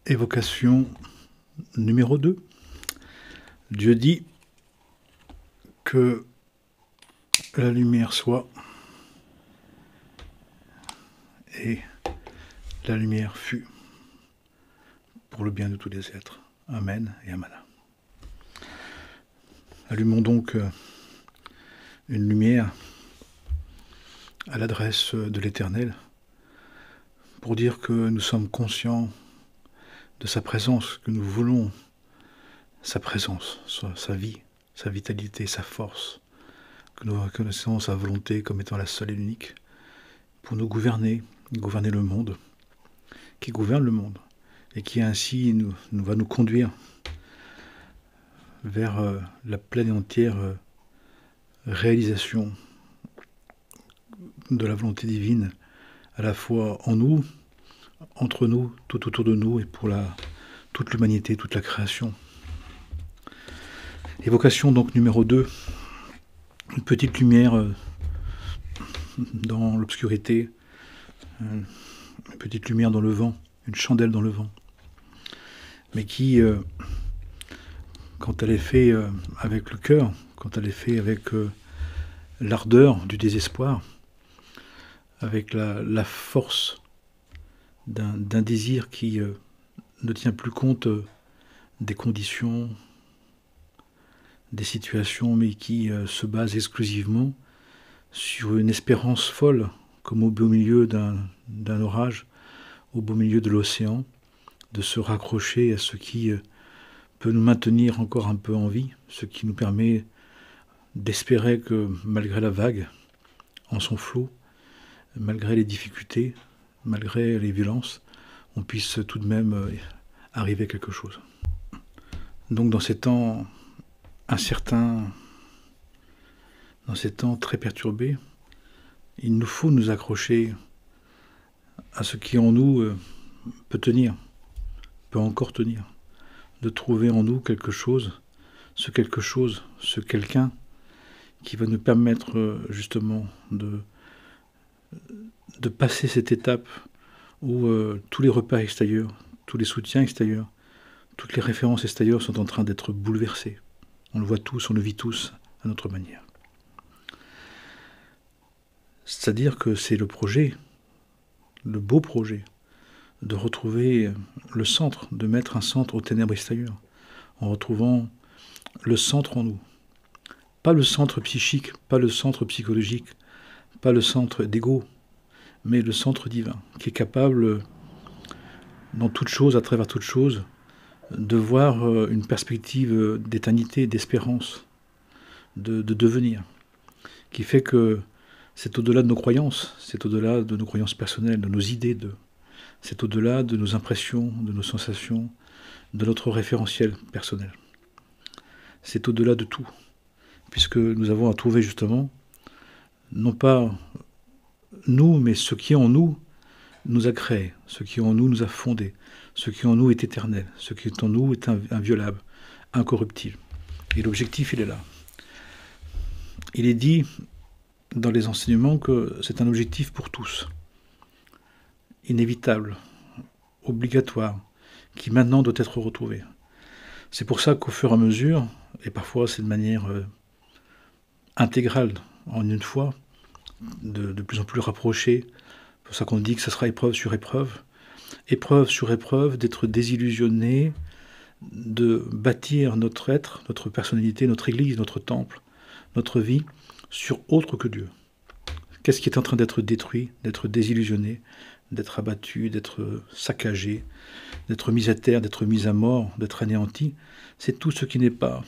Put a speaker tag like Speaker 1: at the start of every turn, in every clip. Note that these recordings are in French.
Speaker 1: Évocation numéro 2. Dieu dit que la lumière soit, et la lumière fut, pour le bien de tous les êtres. Amen et Amana. Allumons donc une lumière à l'adresse de l'Éternel pour dire que nous sommes conscients de sa présence, que nous voulons sa présence, sa vie, sa vitalité, sa force, que nous reconnaissons sa volonté comme étant la seule et l'unique pour nous gouverner le monde, qui gouverne le monde, et qui ainsi va nous conduire vers la pleine et entière réalisation de la volonté divine, à la fois en nous, entre nous, tout autour de nous, et pour toute l'humanité, toute la création. Évocation donc numéro 2, une petite lumière dans l'obscurité, une petite lumière dans le vent, une chandelle dans le vent, mais qui, quand elle est faite avec le cœur, quand elle est faite avec l'ardeur du désespoir, avec la force d'un désir qui ne tient plus compte des conditions, des situations, mais qui se base exclusivement sur une espérance folle, comme au beau milieu d'un orage, au beau milieu de l'océan, de se raccrocher à ce qui peut nous maintenir encore un peu en vie, ce qui nous permet d'espérer que malgré la vague, en son flot, malgré les difficultés, malgré les violences, on puisse tout de même arriver à quelque chose. Donc dans ces temps incertains, dans ces temps très perturbés, il nous faut nous accrocher à ce qui en nous peut tenir, peut encore tenir, de trouver en nous quelque chose, ce quelqu'un qui va nous permettre justement de passer cette étape où tous les repères extérieurs, tous les soutiens extérieurs, toutes les références extérieures sont en train d'être bouleversées. On le voit tous, on le vit tous à notre manière. C'est-à-dire que c'est le projet, le beau projet, de retrouver le centre, de mettre un centre aux ténèbres extérieures, en retrouvant le centre en nous. Pas le centre psychique, pas le centre psychologique, pas le centre d'ego, mais le centre divin, qui est capable, dans toute chose, à travers toute chose, de voir une perspective d'éternité, d'espérance, de devenir, qui fait que c'est au-delà de nos croyances, c'est au-delà de nos croyances personnelles, de nos idées, c'est au-delà de nos impressions, de nos sensations, de notre référentiel personnel. C'est au-delà de tout, puisque nous avons à trouver justement, non pas nous, mais ce qui en nous nous a créés, ce qui en nous nous a fondés, ce qui en nous est éternel, ce qui en nous est inviolable, incorruptible. Et l'objectif, il est là. Il est dit dans les enseignements que c'est un objectif pour tous, inévitable, obligatoire, qui maintenant doit être retrouvé. C'est pour ça qu'au fur et à mesure, et parfois c'est de manière intégrale, en une fois, de plus en plus rapprochée, c'est pour ça qu'on dit que ça sera épreuve sur épreuve sur épreuve, d'être désillusionné, de bâtir notre être, notre personnalité, notre église, notre temple, notre vie, sur autre que Dieu. Qu'est-ce qui est en train d'être détruit, d'être désillusionné, d'être abattu, d'être saccagé, d'être mis à terre, d'être mis à mort, d'être anéanti? C'est tout ce qui n'est pas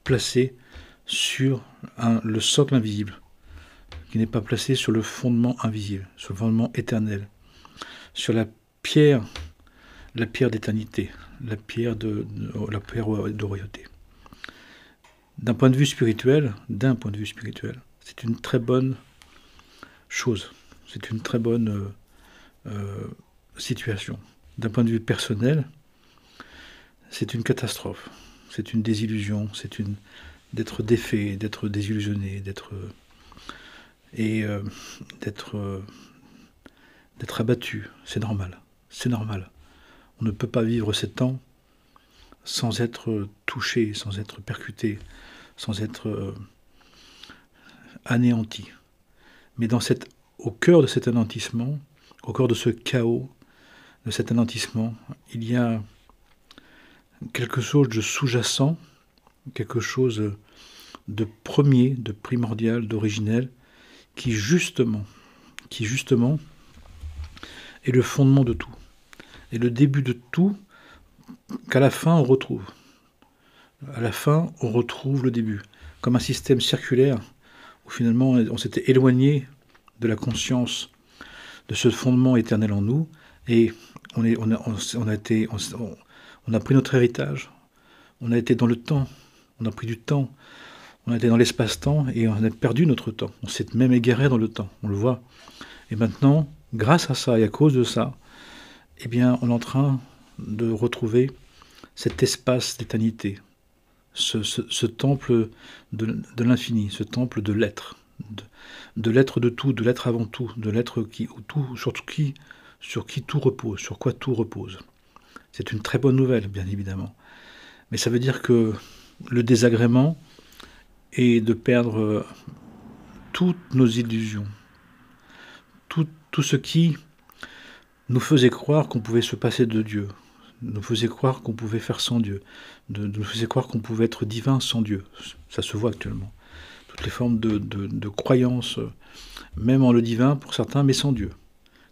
Speaker 1: placé sur le socle invisible, qui n'est pas placé sur le fondement invisible, sur le fondement éternel, sur la pierre d'éternité, la pierre de royauté. D'un point de vue spirituel, c'est une très bonne chose, c'est une très bonne situation. D'un point de vue personnel, c'est une catastrophe, c'est une désillusion, d'être défait, d'être désillusionné, d'être abattu. C'est normal. On ne peut pas vivre ces temps sans être touché, sans être percuté, sans être anéanti. Mais au cœur de cet anéantissement, au cœur de ce chaos, de cet anéantissement, il y a quelque chose de sous-jacent, quelque chose de premier, de primordial, d'originel, qui justement est le fondement de tout, et le début de tout, qu'à la fin on retrouve. À la fin, on retrouve le début, comme un système circulaire, où finalement on s'était éloigné de la conscience de ce fondement éternel en nous, et on a pris notre héritage, on a été dans le temps, on a pris du temps, on a été dans l'espace-temps, et on a perdu notre temps. On s'est même égaré dans le temps, on le voit. Et maintenant, grâce à ça et à cause de ça, eh bien, on est en train de retrouver cet espace d'éternité, ce temple de l'infini, ce temple de l'être, de l'être de tout, de l'être avant tout, de l'être sur qui tout repose, sur quoi tout repose. C'est une très bonne nouvelle, bien évidemment. Mais ça veut dire que le désagrément est de perdre toutes nos illusions, tout ce qui nous faisait croire qu'on pouvait se passer de Dieu, nous faisait croire qu'on pouvait faire sans Dieu, nous faisait croire qu'on pouvait être divin sans Dieu. Ça se voit actuellement. Toutes les formes de croyances, même en le divin pour certains, mais sans Dieu.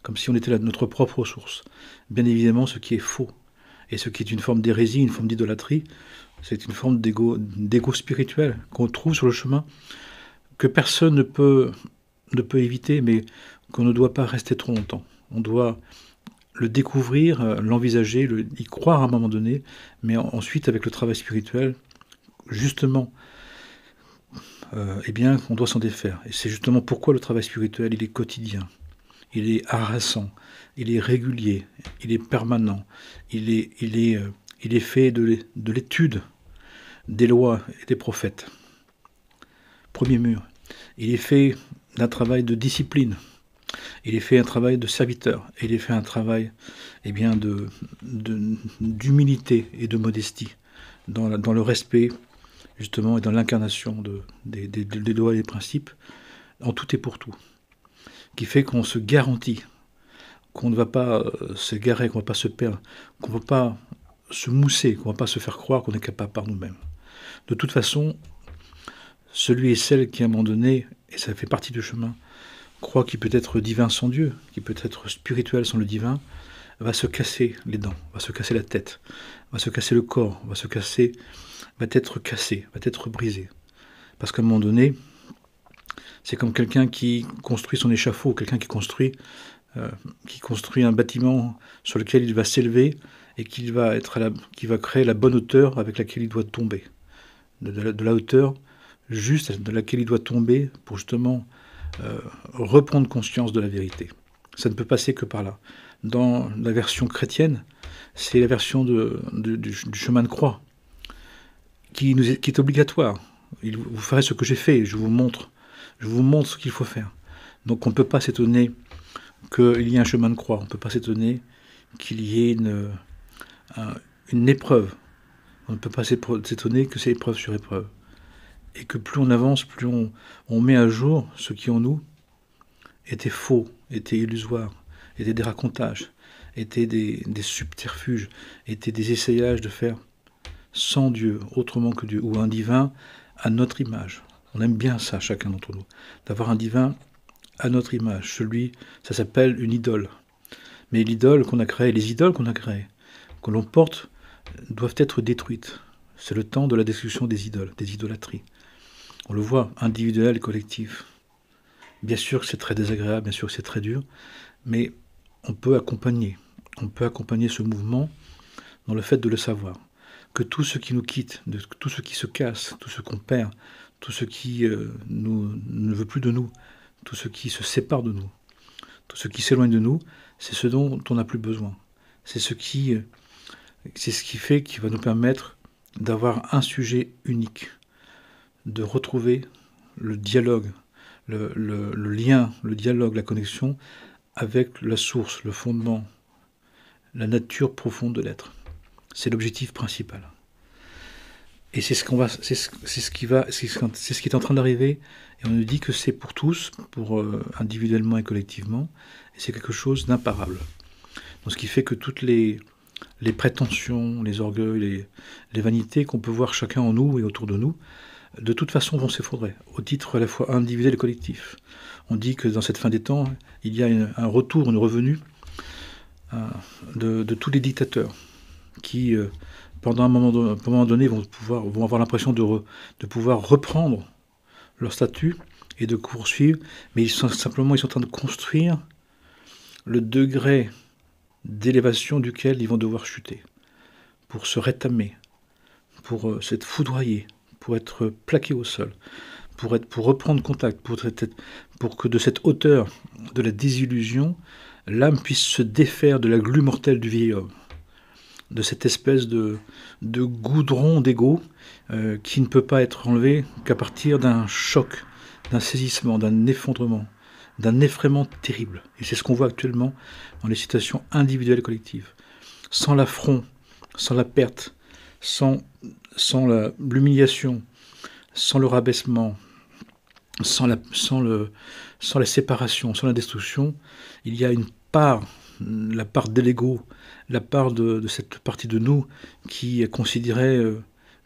Speaker 1: Comme si on était notre propre source. Bien évidemment, ce qui est faux, et ce qui est une forme d'hérésie, une forme d'idolâtrie, c'est une forme d'égo spirituel qu'on trouve sur le chemin, que personne ne peut éviter, mais qu'on ne doit pas rester trop longtemps. On doit le découvrir, l'envisager, y croire à un moment donné, mais ensuite, avec le travail spirituel, justement, eh bien, on doit s'en défaire. Et c'est justement pourquoi le travail spirituel, il est quotidien, il est harassant, il est régulier, il est permanent, il est fait de l'étude des lois et des prophètes. Premier mur. Il est fait d'un travail de discipline. Il est fait un travail de serviteur. Il est fait un travail, eh bien, d'humilité et de modestie, dans le respect, justement, et dans l'incarnation des lois et des principes, en tout et pour tout, qui fait qu'on se garantit qu'on ne va pas s'égarer, qu'on ne va pas se perdre, qu'on ne va pas se mousser, qu'on ne va pas se faire croire qu'on est capable par nous-mêmes. De toute façon, celui et celle qui, à un moment donné, et ça fait partie du chemin, croit qu'il peut être divin sans Dieu, qu'il peut être spirituel sans le divin, va se casser les dents, va se casser la tête, va se casser le corps, va être cassé, va être brisé. Parce qu'à un moment donné, c'est comme quelqu'un qui construit son échafaud, quelqu'un qui construit un bâtiment sur lequel il va s'élever et qui va créer la bonne hauteur avec laquelle il doit tomber. De la hauteur juste de laquelle il doit tomber pour justement reprendre conscience de la vérité. Ça ne peut passer que par là. Dans la version chrétienne, c'est la version du chemin de croix qui est obligatoire. Vous ferez ce que j'ai fait, je vous montre ce qu'il faut faire. Donc on ne peut pas s'étonner qu'il y ait un chemin de croix, on ne peut pas s'étonner qu'il y ait une épreuve. On ne peut pas s'étonner que c'est épreuve sur épreuve. Et que plus on avance, plus on met à jour ce qui en nous était faux, était illusoire, était des racontages, était des subterfuges, était des essayages de faire sans Dieu, autrement que Dieu, ou un divin à notre image. On aime bien ça, chacun d'entre nous, d'avoir un divin à notre image. Ça s'appelle une idole. Mais l'idole qu'on a créée, les idoles qu'on a créées, que l'on porte, doivent être détruites. C'est le temps de la destruction des idoles, des idolâtries. On le voit, individuel et collectif. Bien sûr que c'est très désagréable, bien sûr que c'est très dur, mais on peut accompagner ce mouvement dans le fait de le savoir. Que tout ce qui nous quitte, tout ce qui se casse, tout ce qu'on perd, tout ce qui ne veut plus de nous, tout ce qui se sépare de nous, tout ce qui s'éloigne de nous, c'est ce dont on n'a plus besoin. C'est ce qui fait qu'il va nous permettre d'avoir un sujet unique, de retrouver le dialogue, le lien, le dialogue, la connexion avec la source, le fondement la nature profonde de l'être. C'est l'objectif principal. Et c'est ce qui est en train d'arriver. Et on nous dit que c'est pour tous, individuellement et collectivement. Et c'est quelque chose d'imparable. Donc ce qui fait que toutes les prétentions, les orgueils, les vanités qu'on peut voir chacun en nous et autour de nous, de toute façon vont s'effondrer, au titre à la fois individuel et collectif. On dit que dans cette fin des temps, il y a un retour, une revenue de tous les dictateurs qui, pendant un moment donné, vont avoir l'impression de pouvoir reprendre leur statut et de poursuivre, mais ils sont en train de construire le degré d'élévation duquel ils vont devoir chuter, pour se rétamer, pour s'être foudroyés, pour être plaqués au sol, pour reprendre contact, pour que de cette hauteur de la désillusion, l'âme puisse se défaire de la glu mortelle du vieil homme, de cette espèce de goudron d'ego qui ne peut pas être enlevé qu'à partir d'un choc, d'un saisissement, d'un effondrement, d'un effraiement terrible. Et c'est ce qu'on voit actuellement dans les situations individuelles et collectives. Sans l'affront, sans la perte, sans l'humiliation, sans le rabaissement, sans la séparation, sans la destruction, il y a une part, la part de l'ego, la part de cette partie de nous qui considérait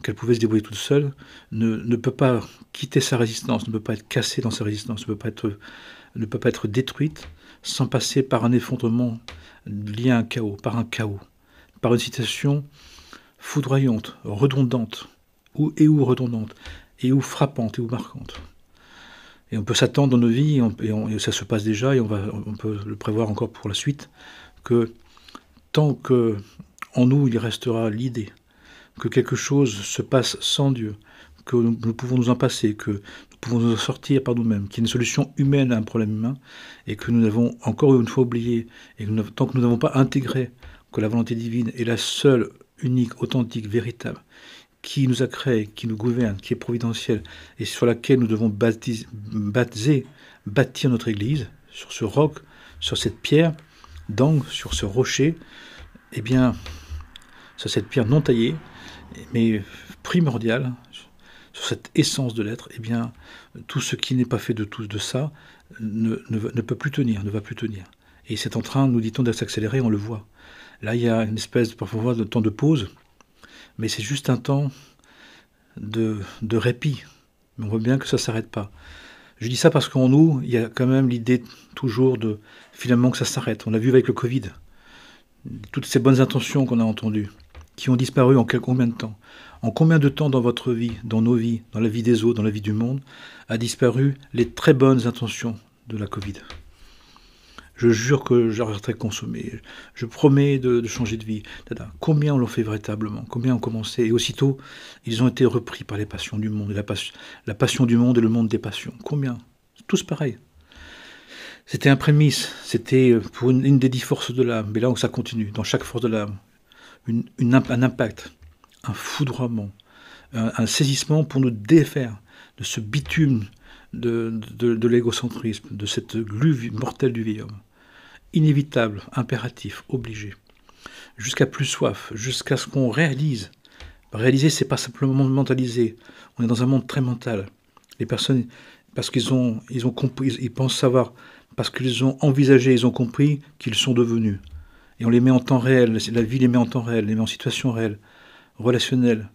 Speaker 1: qu'elle pouvait se débrouiller toute seule, ne peut pas quitter sa résistance, ne peut pas être cassée dans sa résistance, ne peut pas être détruite sans passer par un effondrement lié à un chaos, par une situation foudroyante, redondante, ou redondante, et ou frappante, et ou marquante. Et on peut s'attendre dans nos vies, et ça se passe déjà, et on peut le prévoir encore pour la suite, que tant que en nous il restera l'idée que quelque chose se passe sans Dieu, que nous pouvons nous en passer, que nous pouvons nous en sortir par nous-mêmes, qu'il y a une solution humaine à un problème humain, et que nous avons encore une fois oublié, et tant que nous n'avons pas intégré que la volonté divine est la seule, unique, authentique, véritable, qui nous a créés, qui nous gouverne, qui est providentielle, et sur laquelle nous devons bâtir notre Église, sur ce roc, sur cette pierre d'angle, sur ce rocher, eh bien, sur cette pierre non taillée, mais primordiale, sur cette essence de l'être, eh bien, tout ce qui n'est pas fait de ça ne peut plus tenir, ne va plus tenir. Et c'est en train, nous dit-on, de s'accélérer, on le voit. Là, il y a une espèce, parfois, de temps de pause, mais c'est juste un temps de répit. Mais on voit bien que ça ne s'arrête pas. Je dis ça parce qu'en nous, il y a quand même l'idée toujours finalement que ça s'arrête. On l'a vu avec le Covid. Toutes ces bonnes intentions qu'on a entendues, qui ont disparu en combien de temps ? En combien de temps dans votre vie, dans nos vies, dans la vie des autres, dans la vie du monde, a disparu les très bonnes intentions de la Covid ? Je jure que j'arrêterai de consommer. Je promets de changer de vie. Combien on l'ont fait véritablement ? Combien ont commencé ? Et aussitôt, ils ont été repris par les passions du monde. La passion du monde et le monde des passions. Combien ? Tous pareil. C'était un prémisse. C'était pour une des 10 forces de l'âme. Mais là, ça continue. Dans chaque force de l'âme, un impact, un foudroiement, un saisissement pour nous défaire de ce bitume de l'égocentrisme, de cette glu mortelle du vieil homme. Inévitable, impératif, obligé. Jusqu'à plus soif, jusqu'à ce qu'on réalise. Réaliser, c'est pas simplement mentaliser. On est dans un monde très mental. Les personnes, parce qu'ils ont compris, ils pensent savoir, parce qu'ils ont envisagé, ils ont compris qu'ils sont devenus. Et on les met en temps réel, la vie les met en temps réel, les met en situation réelle, relationnelle,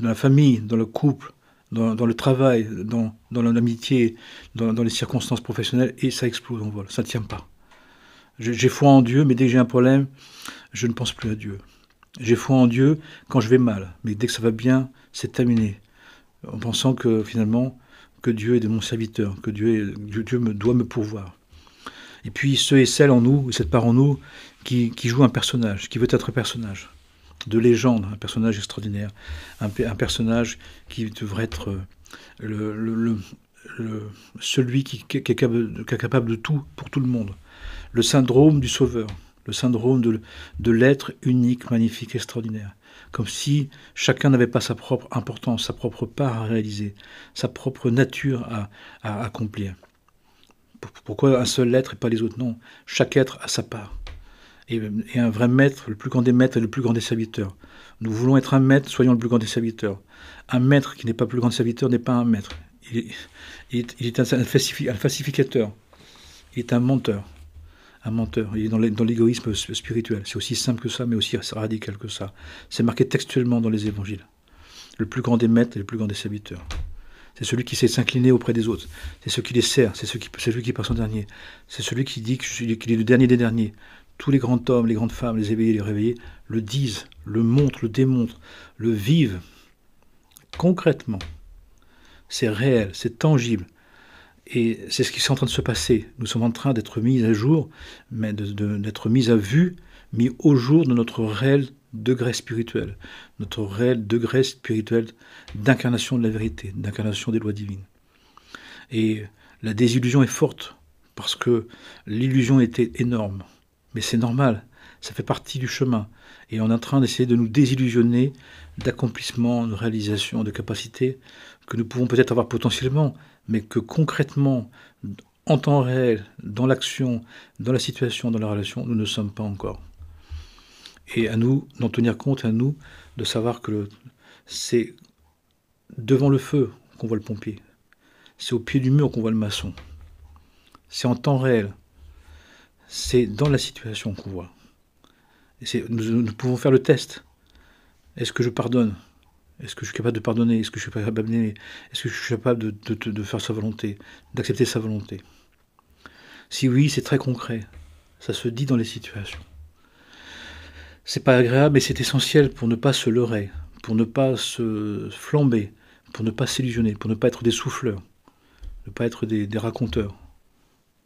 Speaker 1: dans la famille, dans le couple, dans le travail, dans l'amitié, dans les circonstances professionnelles, et ça explose en vol, ça ne tient pas. J'ai foi en Dieu, mais dès que j'ai un problème, je ne pense plus à Dieu. J'ai foi en Dieu quand je vais mal, mais dès que ça va bien, c'est terminé. En pensant que finalement, que Dieu est de mon serviteur, que Dieu doit me pourvoir. Et puis ceux et celles en nous, cette part en nous, qui joue un personnage, qui veut être un personnage de légende, un personnage extraordinaire, un personnage qui devrait être celui qui est capable de tout pour tout le monde. Le syndrome du sauveur, le syndrome de l'être unique, magnifique, extraordinaire. Comme si chacun n'avait pas sa propre importance, sa propre part à réaliser, sa propre nature à accomplir. Pourquoi un seul être et pas les autres ? Non, chaque être a sa part. et un vrai maître, le plus grand des maîtres et le plus grand des serviteurs. Nous voulons être un maître, soyons le plus grand des serviteurs. Un maître qui n'est pas plus grand des serviteurs n'est pas un maître. Il est un falsificateur. Il est un menteur. Un menteur. Il est dans l'égoïsme spirituel. C'est aussi simple que ça, mais aussi radical que ça. C'est marqué textuellement dans les évangiles. Le plus grand des maîtres et le plus grand des serviteurs. C'est celui qui sait s'incliner auprès des autres. C'est celui qui les sert. C'est celui qui passe en dernier. C'est celui qui dit qu'il est le dernier des derniers. Tous les grands hommes, les grandes femmes, les éveillés, les réveillés, le disent, le montrent, le démontrent, le vivent concrètement. C'est réel, c'est tangible. Et c'est ce qui est en train de se passer. Nous sommes en train d'être mis à jour, mais d'être mis à vue, mis au jour de notre réel degré spirituel, notre réel degré spirituel d'incarnation de la vérité, d'incarnation des lois divines. Et la désillusion est forte, parce que l'illusion était énorme. Mais c'est normal, ça fait partie du chemin. Et on est en train d'essayer de nous désillusionner d'accomplissements, de réalisations, de capacités que nous pouvons peut-être avoir potentiellement, mais que concrètement, en temps réel, dans l'action, dans la situation, dans la relation, nous ne sommes pas encore. Et à nous d'en tenir compte, à nous de savoir que c'est devant le feu qu'on voit le pompier. C'est au pied du mur qu'on voit le maçon. C'est en temps réel. C'est dans la situation qu'on voit. Nous pouvons faire le test. Est-ce que je pardonne? Est-ce que je suis capable de pardonner? Est-ce que je suis capable d'abandonner? Est-ce que je suis capable de faire sa volonté, d'accepter sa volonté? Si oui, c'est très concret. Ça se dit dans les situations. C'est pas agréable, mais c'est essentiel pour ne pas se leurrer, pour ne pas se flamber, pour ne pas s'illusionner, pour ne pas être des souffleurs, ne pas être des raconteurs,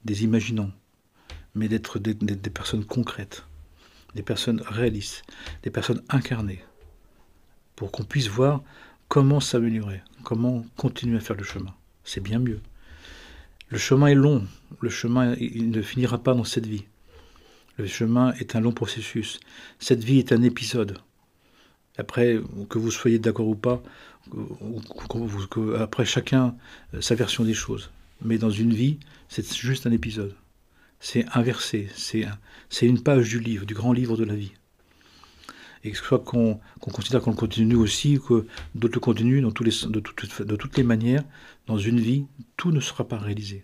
Speaker 1: des imaginants, mais d'être des personnes concrètes, des personnes réalistes, des personnes incarnées, pour qu'on puisse voir comment s'améliorer, comment continuer à faire le chemin. C'est bien mieux. Le chemin est long, le chemin il ne finira pas dans cette vie. Le chemin est un long processus. Cette vie est un épisode. Après, que vous soyez d'accord ou pas, après chacun sa version des choses. Mais dans une vie, c'est juste un épisode. C'est un verset, c'est une page du livre, du grand livre de la vie. Et soit qu'on considère qu'on le continue aussi, que d'autres le continuent de toutes les manières, dans une vie, tout ne sera pas réalisé.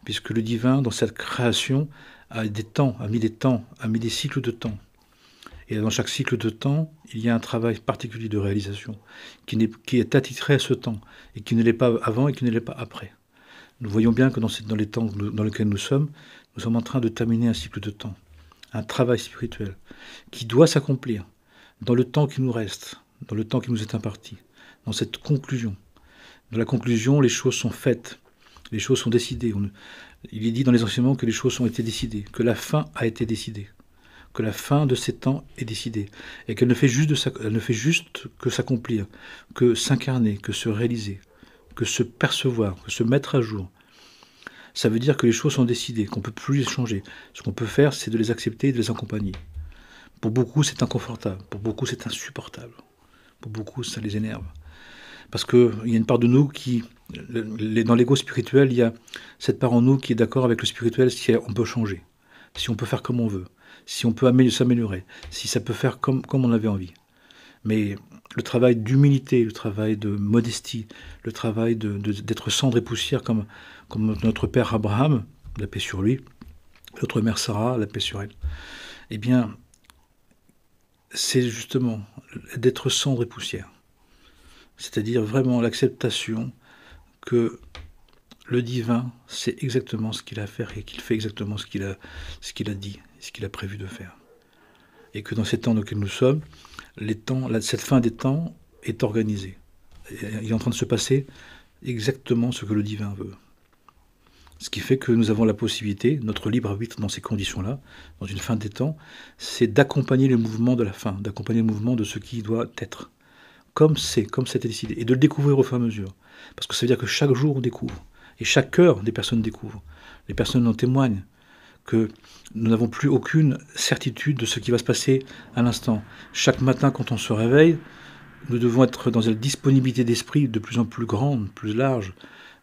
Speaker 1: Puisque le divin, dans cette création, a mis des cycles de temps. Et dans chaque cycle de temps, il y a un travail particulier de réalisation, qui est attitré à ce temps, et qui ne l'est pas avant et qui ne l'est pas après. Nous voyons bien que dans les temps dans lesquels nous sommes en train de terminer un cycle de temps, un travail spirituel, qui doit s'accomplir dans le temps qui nous reste, dans le temps qui nous est imparti, dans cette conclusion. Dans la conclusion, les choses sont faites, les choses sont décidées. Il est dit dans les enseignements que les choses ont été décidées, que la fin a été décidée, que la fin de ces temps est décidée, et qu'elle ne fait juste que s'accomplir, que s'incarner, que se réaliser, que se percevoir, que se mettre à jour. Ça veut dire que les choses sont décidées, qu'on ne peut plus les changer. Ce qu'on peut faire, c'est de les accepter et de les accompagner. Pour beaucoup, c'est inconfortable. Pour beaucoup, c'est insupportable. Pour beaucoup, ça les énerve. Parce qu'il y a une part de nous qui, dans l'ego spirituel, il y a cette part en nous qui est d'accord avec le spirituel si on peut changer, si on peut faire comme on veut, si on peut s'améliorer, si ça peut faire comme on avait envie. Mais le travail d'humilité, le travail de modestie, le travail d'être cendre et poussière comme notre père Abraham, la paix sur lui, notre mère Sarah, la paix sur elle, eh bien, c'est justement d'être cendre et poussière. C'est-à-dire vraiment l'acceptation que le divin sait exactement ce qu'il a à faire et qu'il fait exactement ce qu'il a dit, ce qu'il a prévu de faire. Et que dans ces temps dans lesquels nous sommes, cette fin des temps est organisée. Il est en train de se passer exactement ce que le divin veut. Ce qui fait que nous avons la possibilité, notre libre arbitre dans ces conditions-là, dans une fin des temps, c'est d'accompagner le mouvement de la fin, d'accompagner le mouvement de ce qui doit être, comme c'était décidé, et de le découvrir au fur et à mesure. Parce que ça veut dire que chaque jour on découvre, et chaque heure des personnes découvrent. Les personnes en témoignent, que nous n'avons plus aucune certitude de ce qui va se passer à l'instant. Chaque matin, quand on se réveille, nous devons être dans une disponibilité d'esprit de plus en plus grande, plus large,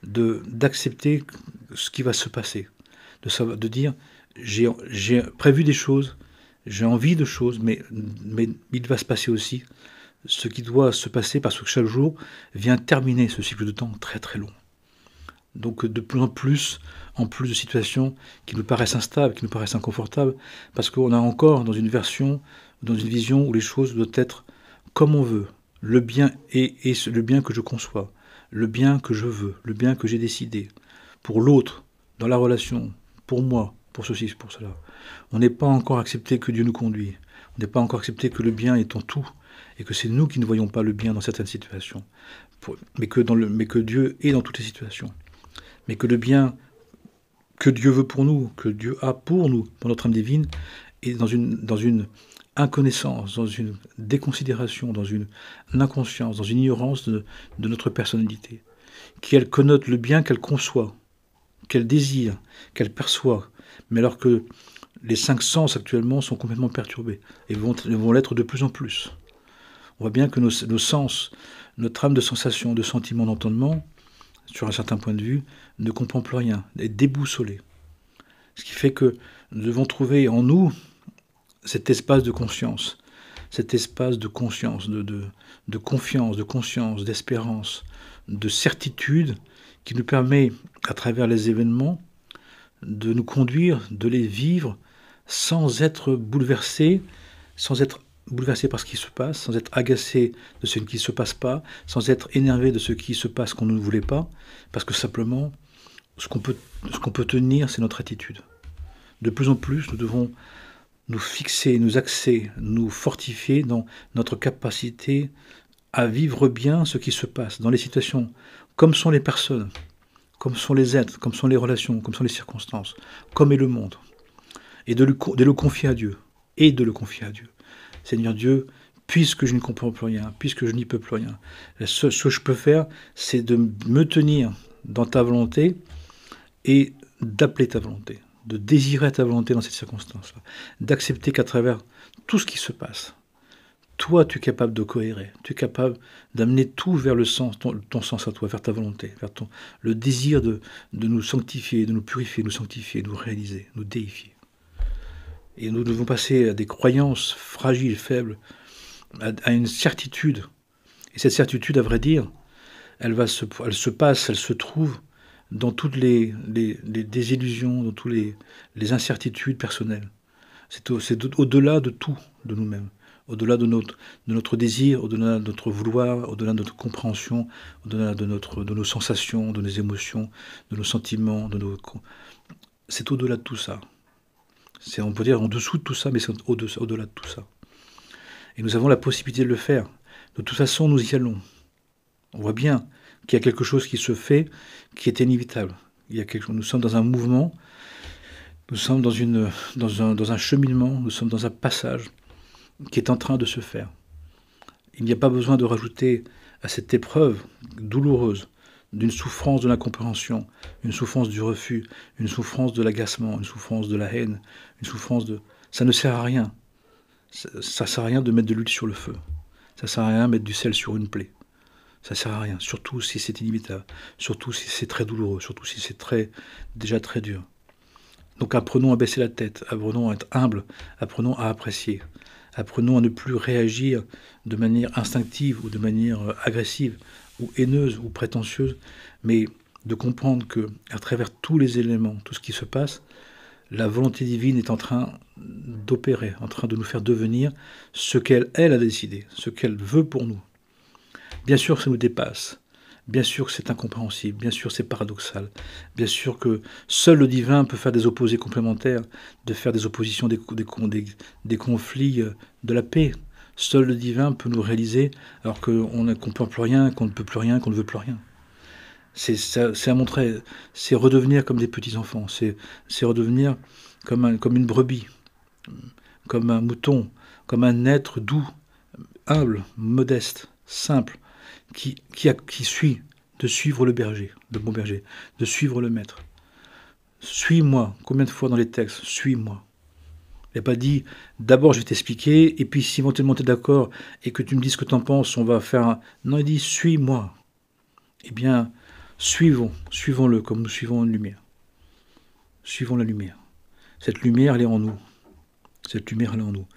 Speaker 1: d'accepter ce qui va se passer, de dire j'ai prévu des choses, j'ai envie de choses, mais il va se passer aussi ce qui doit se passer parce que chaque jour vient terminer ce cycle de temps très très long. Donc de plus en plus de situations qui nous paraissent instables, qui nous paraissent inconfortables, parce qu'on est encore dans une version, dans une vision où les choses doivent être comme on veut. Le bien est le bien que je conçois, le bien que je veux, le bien que j'ai décidé, pour l'autre, dans la relation, pour moi, pour ceci, pour cela. On n'est pas encore accepté que Dieu nous conduit. On n'est pas encore accepté que le bien est en tout, et que c'est nous qui ne voyons pas le bien dans certaines situations, mais que Dieu est dans toutes les situations. Mais que le bien que Dieu veut pour nous, que Dieu a pour nous, pour notre âme divine, est dans une inconnaissance, dans une déconsidération, dans une inconscience, dans une ignorance de notre personnalité, qu'elle connote le bien qu'elle conçoit, qu'elle désire, qu'elle perçoit, mais alors que les 5 sens actuellement sont complètement perturbés, et vont l'être de plus en plus. On voit bien que nos sens, notre âme de sensation, de sentiment, d'entendement, sur un certain point de vue, ne comprend plus rien, est déboussolé. Ce qui fait que nous devons trouver en nous cet espace de conscience, cet espace de conscience, de confiance, de conscience, d'espérance, de certitude, qui nous permet, à travers les événements, de nous conduire, de les vivre, sans être bouleversés par ce qui se passe, sans être agacé de ce qui ne se passe pas, sans être énervé de ce qui se passe qu'on ne voulait pas, parce que simplement, ce qu'on peut tenir, c'est notre attitude. De plus en plus, nous devons nous fixer, nous axer, nous fortifier dans notre capacité à vivre bien ce qui se passe dans les situations, comme sont les personnes, comme sont les êtres, comme sont les relations, comme sont les circonstances, comme est le monde, et de le confier à Dieu, et de le confier à Dieu. Seigneur Dieu, puisque je ne comprends plus rien, puisque je n'y peux plus rien, ce que je peux faire, c'est de me tenir dans ta volonté et d'appeler ta volonté, de désirer ta volonté dans cette circonstance-là, d'accepter qu'à travers tout ce qui se passe, toi, tu es capable de cohérer, tu es capable d'amener tout vers le sens, ton sens à toi, vers ta volonté, vers le désir de nous sanctifier, de nous purifier, nous sanctifier, nous réaliser, nous déifier. Et nous devons passer à des croyances fragiles, faibles, à une certitude. Et cette certitude, à vrai dire, elle se trouve dans toutes les désillusions, dans toutes les incertitudes personnelles. C'est au-delà de tout, de nous-mêmes, au-delà de notre désir, au-delà de notre vouloir, au-delà de notre compréhension, au-delà de nos sensations, de nos émotions, de nos sentiments, c'est au-delà de tout ça. On peut dire en dessous de tout ça, mais c'est au-delà de tout ça. Et nous avons la possibilité de le faire. De toute façon, nous y allons. On voit bien qu'il y a quelque chose qui se fait, qui est inévitable. Nous sommes dans un mouvement, nous sommes dans un cheminement, nous sommes dans un passage qui est en train de se faire. Il n'y a pas besoin de rajouter à cette épreuve douloureuse d'une souffrance de l'incompréhension, une souffrance du refus, une souffrance de l'agacement, une souffrance de la haine, une souffrance de... Ça ne sert à rien. Ça ne sert à rien de mettre de l'huile sur le feu. Ça ne sert à rien de mettre du sel sur une plaie. Ça ne sert à rien, surtout si c'est inimitable, surtout si c'est très douloureux, surtout si c'est déjà très dur. Donc apprenons à baisser la tête, apprenons à être humbles, apprenons à apprécier, apprenons à ne plus réagir de manière instinctive ou de manière agressive ou haineuse ou prétentieuse, mais de comprendre que à travers tous les éléments, tout ce qui se passe, la volonté divine est en train d'opérer, en train de nous faire devenir ce qu'elle a décidé, ce qu'elle veut pour nous. Bien sûr, ça nous dépasse. Bien sûr que c'est incompréhensible. Bien sûr, c'est paradoxal. Bien sûr que seul le divin peut faire des opposés complémentaires, de faire des oppositions, des conflits, de la paix. Seul le divin peut nous réaliser alors qu'on ne comprend plus rien, qu'on ne peut plus rien, qu'on ne veut plus rien. C'est à montrer, c'est redevenir comme des petits-enfants, c'est redevenir comme une brebis, comme un mouton, comme un être doux, humble, modeste, simple, qui suit, de suivre le berger, le bon berger, de suivre le maître. Suis-moi, combien de fois dans les textes, suis-moi. Il n'a pas dit, d'abord je vais t'expliquer, et puis si éventuellement tu es d'accord, et que tu me dis ce que tu en penses, on va faire un... Non, il dit, suis-moi. Eh bien, suivons-le comme nous suivons une lumière. Suivons la lumière. Cette lumière, elle est en nous. Cette lumière, elle est en nous.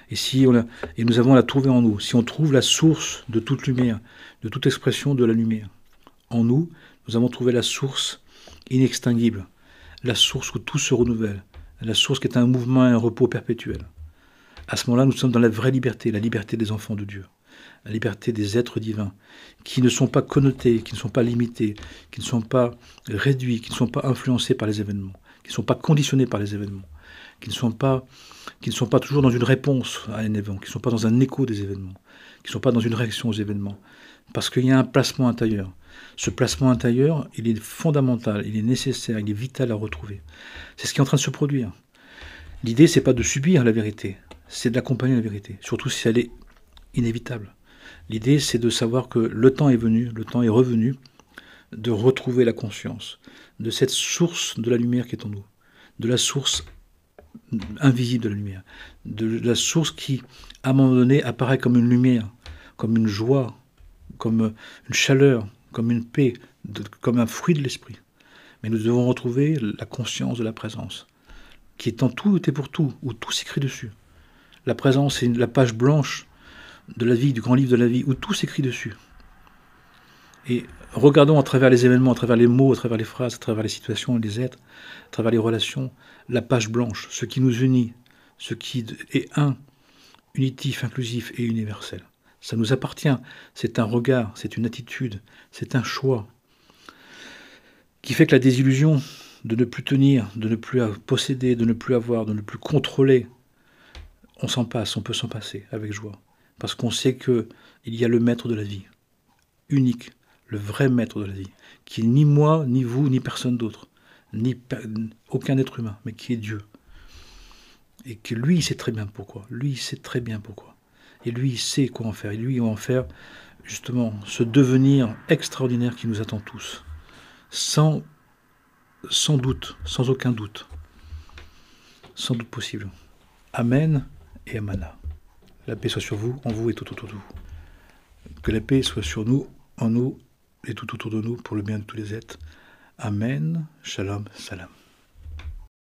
Speaker 1: Et nous avons à la trouver en nous. Si on trouve la source de toute lumière, de toute expression de la lumière, en nous, nous avons trouvé la source inextinguible, la source où tout se renouvelle, la source qui est un mouvement et un repos perpétuel. À ce moment-là, nous sommes dans la vraie liberté, la liberté des enfants de Dieu, la liberté des êtres divins, qui ne sont pas connotés, qui ne sont pas limités, qui ne sont pas réduits, qui ne sont pas influencés par les événements, qui ne sont pas conditionnés par les événements, qui ne sont pas toujours dans une réponse à un événement, qui ne sont pas dans un écho des événements, qui ne sont pas dans une réaction aux événements, parce qu'il y a un placement intérieur. Ce placement intérieur, il est fondamental, il est nécessaire, il est vital à retrouver. C'est ce qui est en train de se produire. L'idée, c'est pas de subir la vérité, c'est d'accompagner la vérité, surtout si elle est inévitable. L'idée, c'est de savoir que le temps est venu, le temps est revenu, de retrouver la conscience de cette source de la lumière qui est en nous, de la source invisible de la lumière, de la source qui, à un moment donné, apparaît comme une lumière, comme une joie, comme une chaleur, comme une paix, comme un fruit de l'esprit. Mais nous devons retrouver la conscience de la présence, qui est en tout et pour tout, où tout s'écrit dessus. La présence, c'est la page blanche de la vie, du grand livre de la vie, où tout s'écrit dessus. Et regardons à travers les événements, à travers les mots, à travers les phrases, à travers les situations et les êtres, à travers les relations, la page blanche, ce qui nous unit, ce qui est un, unitif, inclusif et universel. Ça nous appartient, c'est un regard, c'est une attitude, c'est un choix qui fait que la désillusion de ne plus tenir, de ne plus posséder, de ne plus avoir, de ne plus contrôler, on s'en passe, on peut s'en passer avec joie. Parce qu'on sait qu'il y a le maître de la vie, unique, le vrai maître de la vie, qui est ni moi, ni vous, ni personne d'autre, aucun être humain, mais qui est Dieu. Et que lui, il sait très bien pourquoi. Lui, il sait très bien pourquoi. Et lui, il sait quoi en faire. Et lui, il va en faire, justement, ce devenir extraordinaire qui nous attend tous. Sans doute, sans aucun doute. Sans doute possible. Amen et Amana. La paix soit sur vous, en vous et tout autour de vous. Que la paix soit sur nous, en nous et tout autour de nous, pour le bien de tous les êtres. Amen. Shalom, salam.